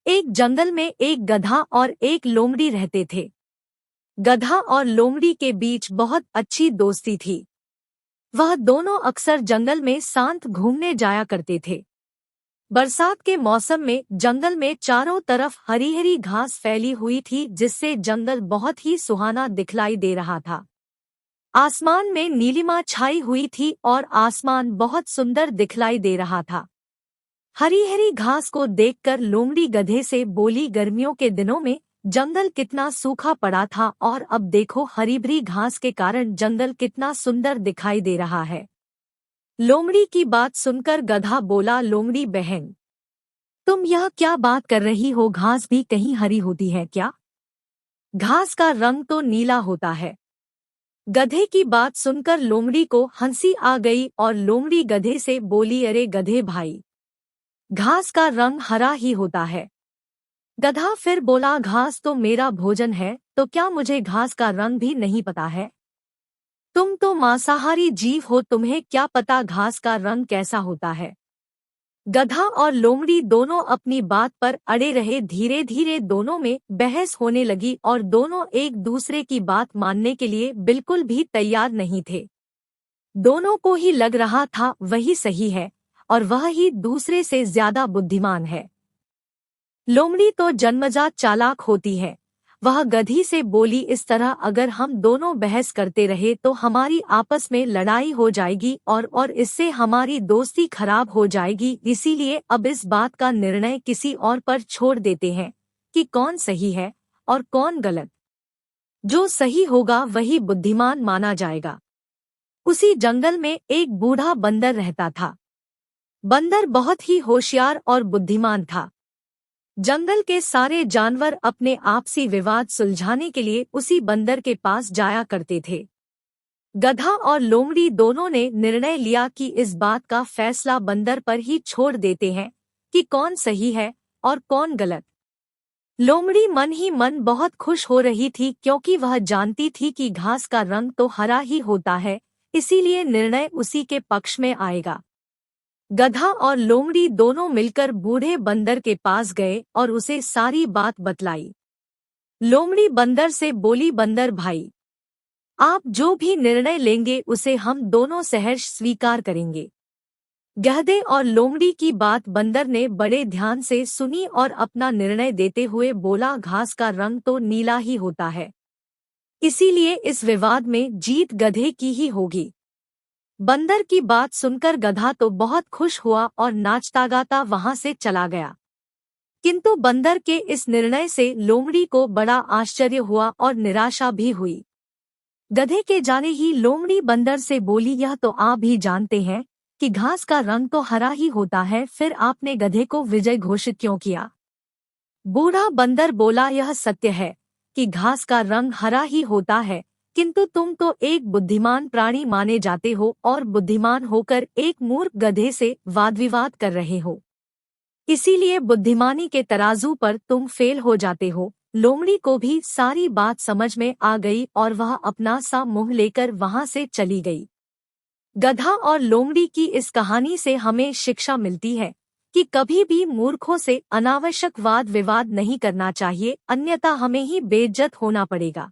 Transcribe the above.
एक जंगल में एक गधा और एक लोमड़ी रहते थे। गधा और लोमड़ी के बीच बहुत अच्छी दोस्ती थी। वह दोनों अक्सर जंगल में शांत घूमने जाया करते थे। बरसात के मौसम में जंगल में चारों तरफ हरी हरी घास फैली हुई थी, जिससे जंगल बहुत ही सुहाना दिखलाई दे रहा था। आसमान में नीलिमा छाई हुई थी और आसमान बहुत सुंदर दिखलाई दे रहा था। हरी हरी घास को देखकर लोमड़ी गधे से बोली, गर्मियों के दिनों में जंगल कितना सूखा पड़ा था और अब देखो हरी भरी घास के कारण जंगल कितना सुंदर दिखाई दे रहा है। लोमड़ी की बात सुनकर गधा बोला, लोमड़ी बहन, तुम यह क्या बात कर रही हो? घास भी कहीं हरी होती है क्या? घास का रंग तो नीला होता है। गधे की बात सुनकर लोमड़ी को हंसी आ गई और लोमड़ी गधे से बोली, अरे गधे भाई, घास का रंग हरा ही होता है। गधा फिर बोला, घास तो मेरा भोजन है, तो क्या मुझे घास का रंग भी नहीं पता है? तुम तो मांसाहारी जीव हो, तुम्हें क्या पता घास का रंग कैसा होता है? गधा और लोमड़ी दोनों अपनी बात पर अड़े रहे। धीरे धीरे दोनों में बहस होने लगी और दोनों एक दूसरे की बात मानने के लिए बिल्कुल भी तैयार नहीं थे। दोनों को ही लग रहा था वही सही है और वह ही दूसरे से ज्यादा बुद्धिमान है। लोमड़ी तो जन्मजात चालाक होती है। वह गधी से बोली, इस तरह अगर हम दोनों बहस करते रहे तो हमारी आपस में लड़ाई हो जाएगी और इससे हमारी दोस्ती खराब हो जाएगी। इसीलिए अब इस बात का निर्णय किसी और पर छोड़ देते हैं कि कौन सही है और कौन गलत। जो सही होगा वही बुद्धिमान माना जाएगा। उसी जंगल में एक बूढ़ा बंदर रहता था। बंदर बहुत ही होशियार और बुद्धिमान था। जंगल के सारे जानवर अपने आपसी विवाद सुलझाने के लिए उसी बंदर के पास जाया करते थे। गधा और लोमड़ी दोनों ने निर्णय लिया कि इस बात का फैसला बंदर पर ही छोड़ देते हैं कि कौन सही है और कौन गलत। लोमड़ी मन ही मन बहुत खुश हो रही थी, क्योंकि वह जानती थी कि घास का रंग तो हरा ही होता है, इसीलिए निर्णय उसी के पक्ष में आएगा। गधा और लोमड़ी दोनों मिलकर बूढ़े बंदर के पास गए और उसे सारी बात बतलाई। लोमड़ी बंदर से बोली, बंदर भाई, आप जो भी निर्णय लेंगे उसे हम दोनों सहर्ष स्वीकार करेंगे। गधे और लोमड़ी की बात बंदर ने बड़े ध्यान से सुनी और अपना निर्णय देते हुए बोला, घास का रंग तो नीला ही होता है, इसीलिए इस विवाद में जीत गधे की ही होगी। बंदर की बात सुनकर गधा तो बहुत खुश हुआ और नाचता गाता वहां से चला गया। किंतु बंदर के इस निर्णय से लोमड़ी को बड़ा आश्चर्य हुआ और निराशा भी हुई। गधे के जाने ही लोमड़ी बंदर से बोली, यह तो आप भी जानते हैं कि घास का रंग तो हरा ही होता है, फिर आपने गधे को विजय घोषित क्यों किया? बूढ़ा बंदर बोला, यह सत्य है कि घास का रंग हरा ही होता है, किंतु तुम तो एक बुद्धिमान प्राणी माने जाते हो और बुद्धिमान होकर एक मूर्ख गधे से वाद विवाद कर रहे हो, इसीलिए बुद्धिमानी के तराजू पर तुम फेल हो जाते हो। लोमड़ी को भी सारी बात समझ में आ गई और वह अपना सा मुंह लेकर वहां से चली गई। गधा और लोमड़ी की इस कहानी से हमें शिक्षा मिलती है कि कभी भी मूर्खों से अनावश्यक वाद विवाद नहीं करना चाहिए, अन्यथा हमें ही बेइज्जत होना पड़ेगा।